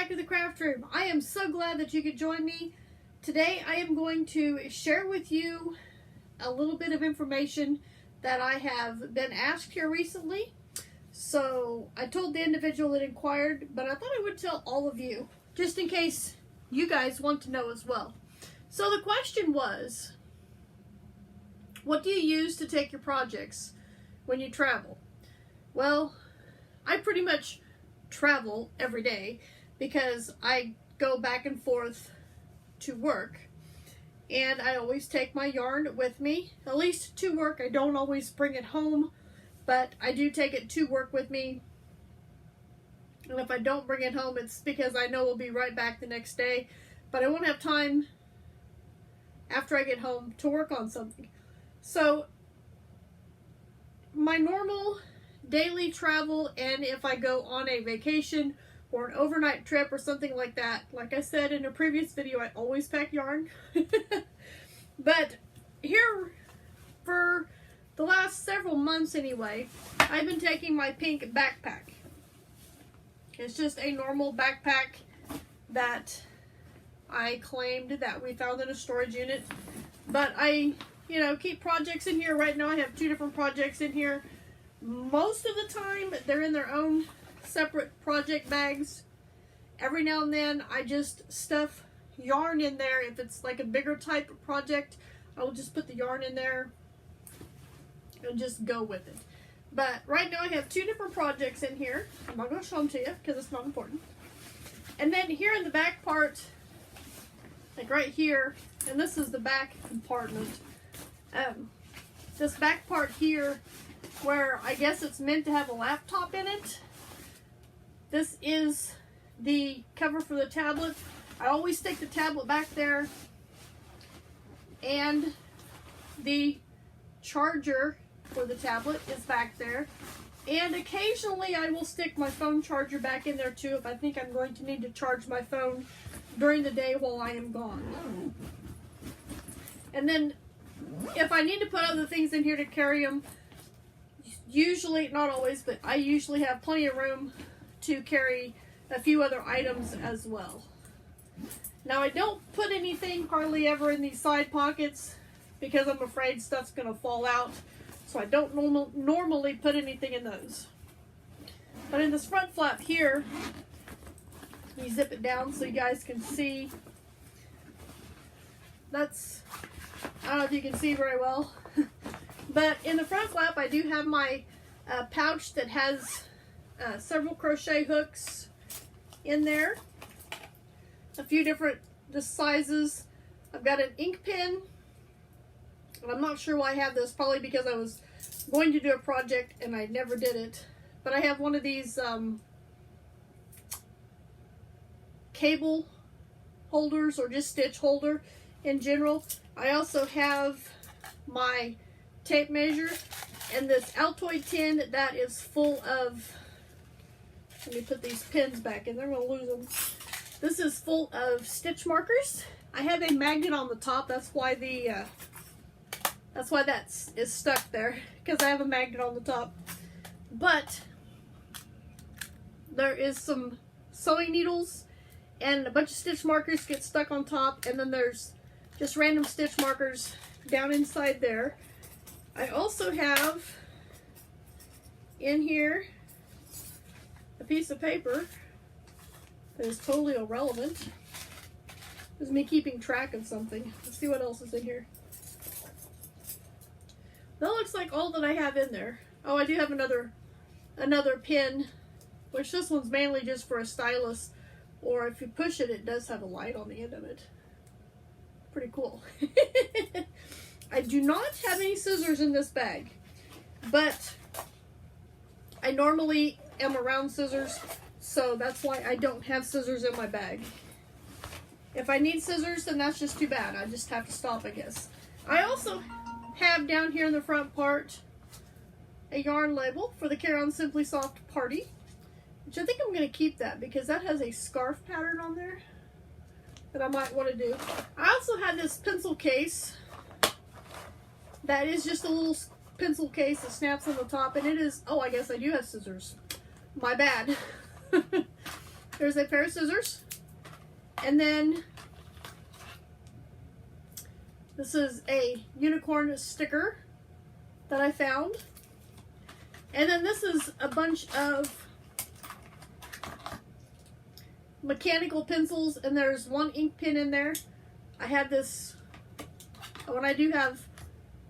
back to the craft room. I am so glad that you could join me. Today I am going to share with you a little bit of information that I have been asked here recently. So I told the individual that inquired, but I thought I would tell all of you, just in case you guys want to know as well. So the question was, what do you use to take your projects when you travel? Well, I pretty much travel every day because I go back and forth to work, and I always take my yarn with me, at least to work. I don't always bring it home, but I do take it to work with me. And if I don't bring it home, it's because I know we'll be right back the next day, but I won't have time after I get home to work on something. So my normal daily travel, and if I go on a vacation or an overnight trip or something like that, like I said in a previous video, I always pack yarn. But here, for the last several months anyway, I've been taking my pink backpack. It's just a normal backpack that I claimed that we found in a storage unit. But I, keep projects in here. Right now I have 2 different projects in here. Most of the time, they're in their own separate project bags. Every now and then, I just stuff yarn in there. If it's like a bigger type of project, I will just put the yarn in there and just go with it. But right now, I have 2 different projects in here. I'm not going to show them to you because it's not important. And then here in the back part, like right here, and this is the back compartment. This back part here, where I guess it's meant to have a laptop in it. This is the cover for the tablet. I always stick the tablet back there. And the charger for the tablet is back there. And occasionally I will stick my phone charger back in there too if I think I'm going to need to charge my phone during the day while I am gone. And then if I need to put other things in here to carry them, usually, not always, but I usually have plenty of room to carry a few other items as well. Now, I don't put anything hardly ever in these side pockets because I'm afraid stuff's going to fall out. So I don't normally put anything in those. But in this front flap here, you zip it down so you guys can see. I don't know if you can see very well. But in the front flap, I do have my pouch that has several crochet hooks in there. A few different sizes. I've got an ink pen. And I'm not sure why I have this. Probably because I was going to do a project and I never did it. But I have one of these cable holders, or just stitch holder in general. I also have my tape measure and this Altoid tin that is full of, let me put these pins back in there, I'm going to lose them. This is full of stitch markers. I have a magnet on the top, that's why that is stuck there, because I have a magnet on the top. But there is some sewing needles and a bunch of stitch markers get stuck on top, and then there's just random stitch markers down inside there. I also have in here a piece of paper that is totally irrelevant. This is me keeping track of something. Let's see what else is in here. That looks like all that I have in there. Oh, I do have another pin, which this one's mainly just for a stylus, or if you push it, it does have a light on the end of it. Pretty cool. I do not have any scissors in this bag, but I normally am around scissors, so that's why I don't have scissors in my bag. If I need scissors, then that's just too bad. I just have to stop, I guess. I also have down here in the front part a yarn label for the Carry On Simply Soft Party, which I think I'm going to keep that because that has a scarf pattern on there that I might want to do. I also had this pencil case that is just a little pencil case that snaps on the top, and it is, oh, I guess I do have scissors. My bad. There's a pair of scissors. And then this is a unicorn sticker that I found. And then this is a bunch of mechanical pencils, and there's one ink pen in there. I have this when I do have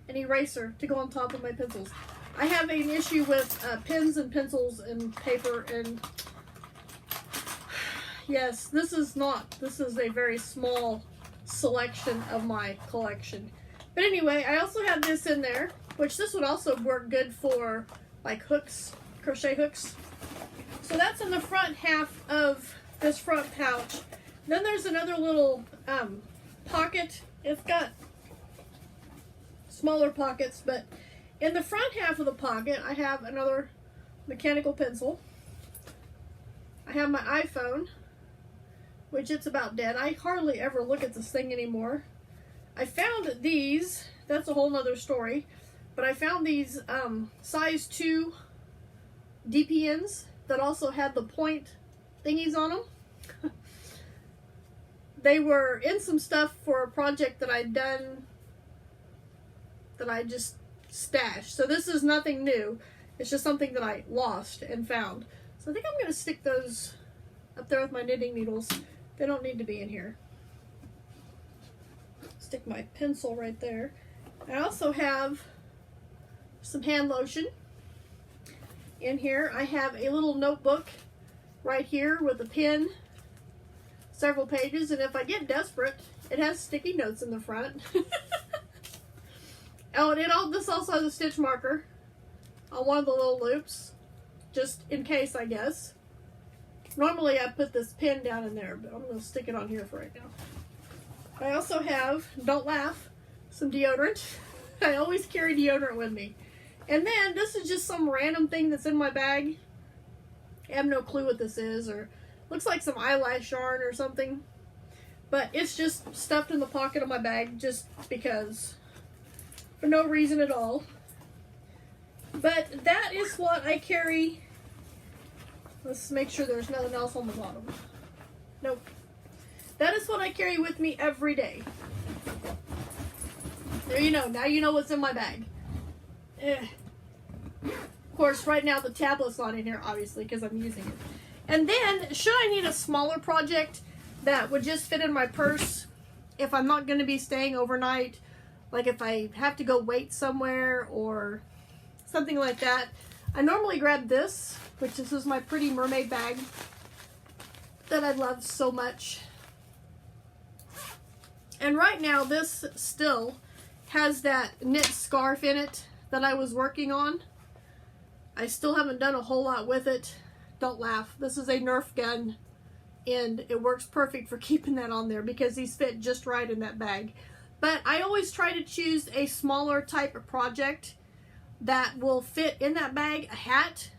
an eraser to go on top of my pencils. I have an issue with pens and pencils and paper, and yes, this is a very small selection of my collection. But anyway, I also have this in there, which this would also work good for like hooks, crochet hooks. So that's in the front half of this front pouch. Then there's another little pocket. It's got smaller pockets, but in the front half of the pocket I have another mechanical pencil. I have my iPhone, which it's about dead. I hardly ever look at this thing anymore. I found these, that's a whole nother story, but I found these size 2 DPNs that also had the point thingies on them. They were in some stuff for a project that I'd done that I just stashed. So this is nothing new. It's just something that I lost and found. So I think I'm going to stick those up there with my knitting needles. They don't need to be in here. Stick my pencil right there. I also have some hand lotion in here. I have a little notebook right here with a pen, several pages, and if I get desperate, it has sticky notes in the front. Oh, and this also has a stitch marker on one of the little loops, just in case, I guess. Normally I put this pen down in there, but I'm going to stick it on here for right now. I also have, don't laugh, some deodorant. I always carry deodorant with me. And then this is just some random thing that's in my bag. I have no clue what this is, or looks like some eyelash yarn or something. But it's just stuffed in the pocket of my bag just because. For no reason at all. But that is what I carry. Let's make sure there's nothing else on the bottom. Nope. That is what I carry with me every day. There you know. Now you know what's in my bag. Of course, right now the tablet's not in here, obviously, because I'm using it. And then, should I need a smaller project that would just fit in my purse if I'm not going to be staying overnight, like if I have to go wait somewhere or something like that, I normally grab this, which this is my pretty mermaid bag that I love so much. And right now this still has that knit scarf in it that I was working on. I still haven't done a whole lot with it. Don't laugh. This is a Nerf gun, and it works perfect for keeping that on there because these fit just right in that bag. But I always try to choose a smaller type of project that will fit in that bag. A hat.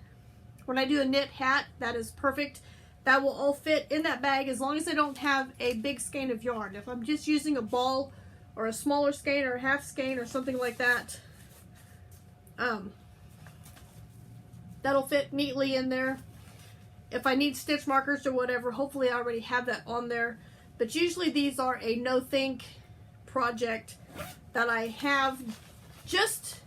When I do a knit hat, that is perfect. That will all fit in that bag as long as I don't have a big skein of yarn. If I'm just using a ball or a smaller skein or a half skein or something like that, that'll fit neatly in there. If I need stitch markers or whatever, hopefully I already have that on there. But usually these are a no-think project that I have just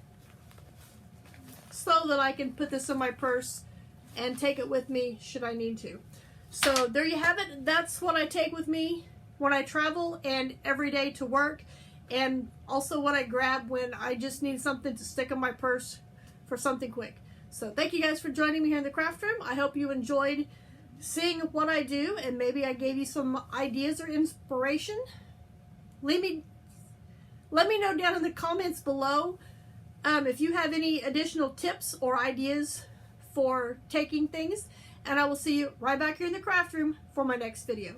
so that I can put this in my purse and take it with me should I need to. So there you have it. That's what I take with me when I travel and every day to work, and also what I grab when I just need something to stick in my purse for something quick. So thank you guys for joining me here in the craft room. I hope you enjoyed seeing what I do, and maybe I gave you some ideas or inspiration. Let me know down in the comments below if you have any additional tips or ideas for taking things, and I will see you right back here in the craft room for my next video.